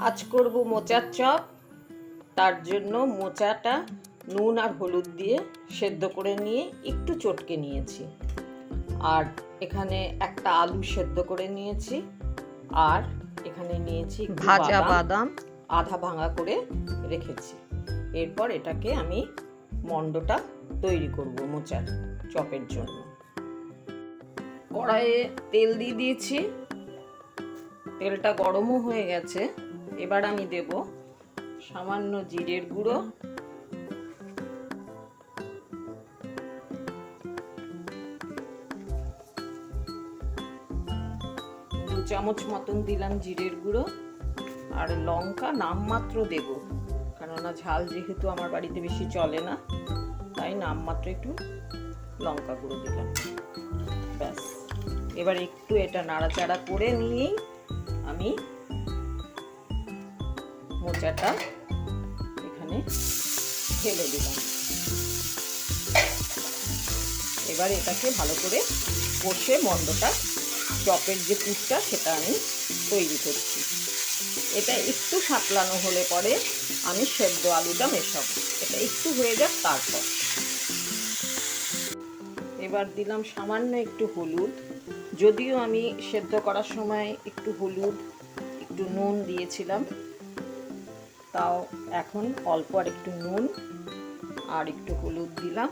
আজ করব মোচার চপ। তার জন্য মোচাটা নুন আর হলুদ দিয়ে সেদ্ধ করে নিয়ে একটু চটকে নিয়েছি, আর এখানে একটা আলু সেদ্ধ করে নিয়েছি, আর এখানে নিয়েছি ভাজা বাদাম আধা ভাঙা করে রেখেছি। এরপর এটাকে আমি মণ্ডটা তৈরি করব মোচার চপের জন্য। কড়াইয়ে তেল দিয়ে দিয়েছি, তেলটা গরমও হয়ে গেছে। এবার আমি দেব সামান্য জিরের গুঁড়ো, দু চামচ মতন দিলাম জিরের গুঁড়ো, আর লঙ্কা নামমাত্র দেব, কেননা ঝাল যেহেতু আমার বাড়িতে বেশি চলে না, তাই নামমাত্র একটু লঙ্কা গুঁড়ো দিলাম। ব্যাস, এবার একটু এটা নাড়াচাড়া করে নিয়েই আমি মোচাটা এখানে ঢেলে দিলাম। এবার এটাকে ভালো করে কষে মণ্ডটা চপের যে পুরটা সেটা আমি তৈরি করছি। এটা একটু সাঁতলানো হলে পরে আমি সেদ্ধ আলুটা মেশাবো। এটা একটু হয়ে যাক তারপর। এবার দিলাম সামান্য একটু হলুদ, যদিও আমি সেদ্ধ করার সময় একটু হলুদ একটু নুন দিয়েছিলাম, তাও এখন অল্প আর একটু নুন আর একটু হলুদ দিলাম,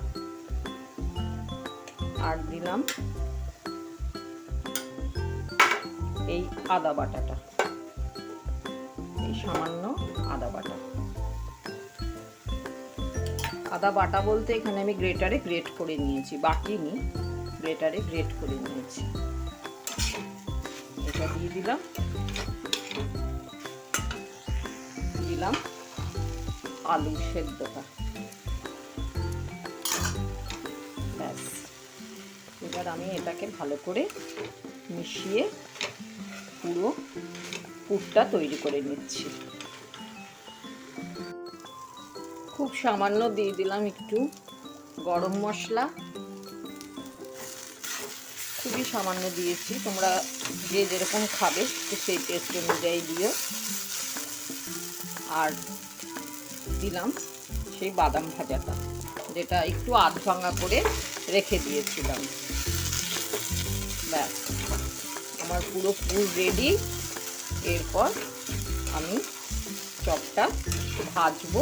আর দিলাম এই আদা বাটাটা, এই সামান্য আদা বাটা। আদা বাটা বলতে এখানে আমি গ্রেটারে গ্রেট করে নিয়েছি, বাটিনি, গ্রেটারে গ্রেট করে নিয়েছি। এটা দিয়ে দিলাম, দিলাম আলু সেদ্ধটা। ব্যাস, এবার আমি এটাকে ভালো করে মিশিয়ে পুরো পুরটা তৈরি করে নিচ্ছি। খুব সামান্য দিয়ে দিলাম একটু গরম মশলা, খুবই সামান্য দিয়েছি, তোমরা যে যেরকম খাবে সেই টেস্ট অনুযায়ী দিও। আর দিলাম সেই বাদাম ভাজাটা, যেটা একটু আধ ভাঙা করে রেখে দিয়েছিলাম। ব্যাস, আমার পুরো পুর রেডি। এরপর আমি চপটা ভাজবো,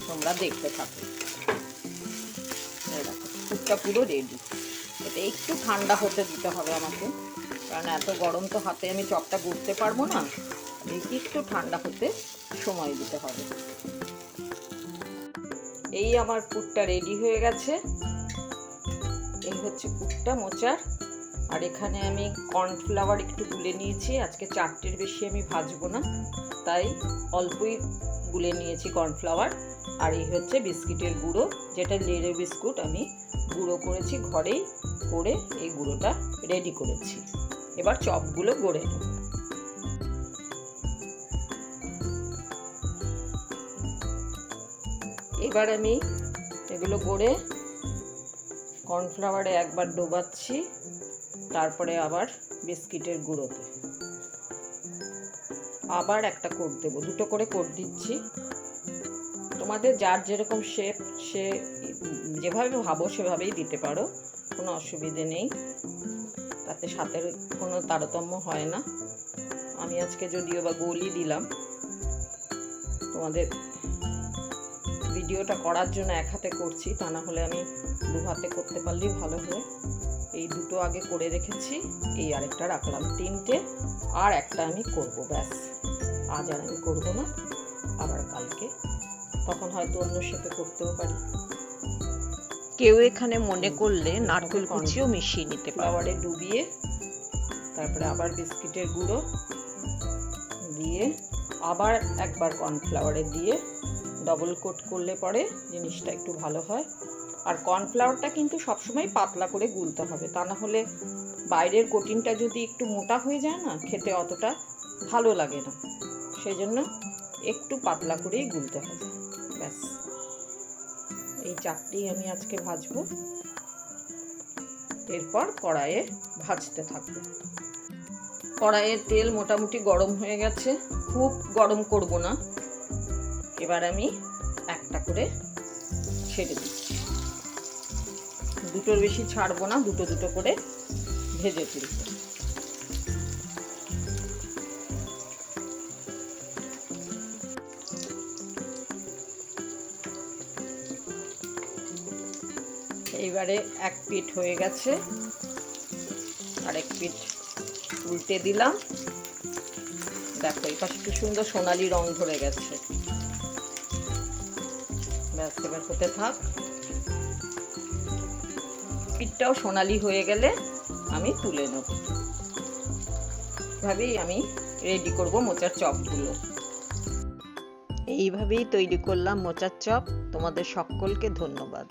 তোমরা দেখতে থাকো। পুরটা পুরো রেডি। এটা একটু ঠান্ডা হতে দিতে হবে আমাকে, কারণ এত গরম তো হাতে আমি চপটা গড়তে পারবো না, একটু ঠান্ডা হতে সময় দিতে হবে। এই আমার পুরটা রেডি হয়ে গেছে। এই হচ্ছে পুরটা মোচার। আর এখানে আমি কর্নফ্লাওয়ার একটু গুলে নিয়েছি, আজকে 4টের বেশি আমি ভাজবো না, তাই অল্পই গুলে নিয়েছি কর্নফ্লাওয়ার। আর এই হচ্ছে বিস্কিটের গুঁড়ো, যেটা লেড়ে বিস্কুট আমি গুঁড়ো করেছি ঘরেই করে, এই গুঁড়োটা রেডি করেছি। এবার চপগুলো গড়ে নেব। এবার আমি এগুলো গড়ে কর্নফ্লাওয়ারে একবার ডোবাচ্ছি, তারপরে আবার বিস্কিটের গুঁড়োতে আবার একটা কোট দেবো, দুটো করে কোট দিচ্ছি। তোমাদের যার যেরকম শেপ সে যেভাবে ভাবো সেভাবেই দিতে পারো, কোনো অসুবিধে নেই, তাতে সাথে কোনো তারতম্য হয় না। আমি আজকে যদিও বা গোলই দিলাম, তোমাদের ভিডিওটা করার জন্য এক হাতে করছি, তা না হলে আমি দু হাতে করতে পারলেই ভালো হয়। এই দুটো আগে করে রেখেছি, এই আরেকটা রাখলাম, 3টে, আর একটা আমি করব। ব্যাস, আজ আর আমি করবো না, আবার কালকে, তখন হয়তো অন্য শেপে করতেও পারি। কেউ এখানে মনে করলে নারকেল কুচিও মিশিয়ে নিতে পারে। ফ্লাওয়ারে ডুবিয়ে তারপরে আবার বিস্কিটের গুঁড়ো দিয়ে আবার একবার কর্নফ্লাওয়ারে দিয়ে ডবল কোট করলে পরে জিনিসটা একটু ভালো হয়। আর কর্নফ্লাওয়ারটা কিন্তু সবসময় পাতলা করে গুলতে হবে, তা না হলে বাইরের কোটিংটা যদি একটু মোটা হয়ে যায় না, খেতে অতটা ভালো লাগে না, সেই জন্য একটু পাতলা করেই গুলতে হবে। ব্যাস, এই 4টেই আমি আজকে ভাজবো, এরপর কড়াইয়ে ভাজতে থাকবো। কড়াইয়ের তেল মোটামুটি গরম হয়ে গেছে, খুব গরম করব না। এবার আমি একটা করে ছেড়ে দিচ্ছি, দুটোর বেশি ছাড়বো না, দুটো দুটো করে ভেজে তুলব। এইবারে এক পিঠ হয়ে গেছে, আরেক পিঠ উল্টে দিলাম। দেখো এই পাশে কি সুন্দর সোনালি রং ধরে গেছে। ব্যাস, এবার হতে থাক। পিঠটাও সোনালি হয়ে গেলে আমি তুলে নেব। এভাবেই আমি রেডি করব মোচার চপগুলো। এইভাবেই তৈরি করলাম মোচার চপ। তোমাদের সকলকে ধন্যবাদ।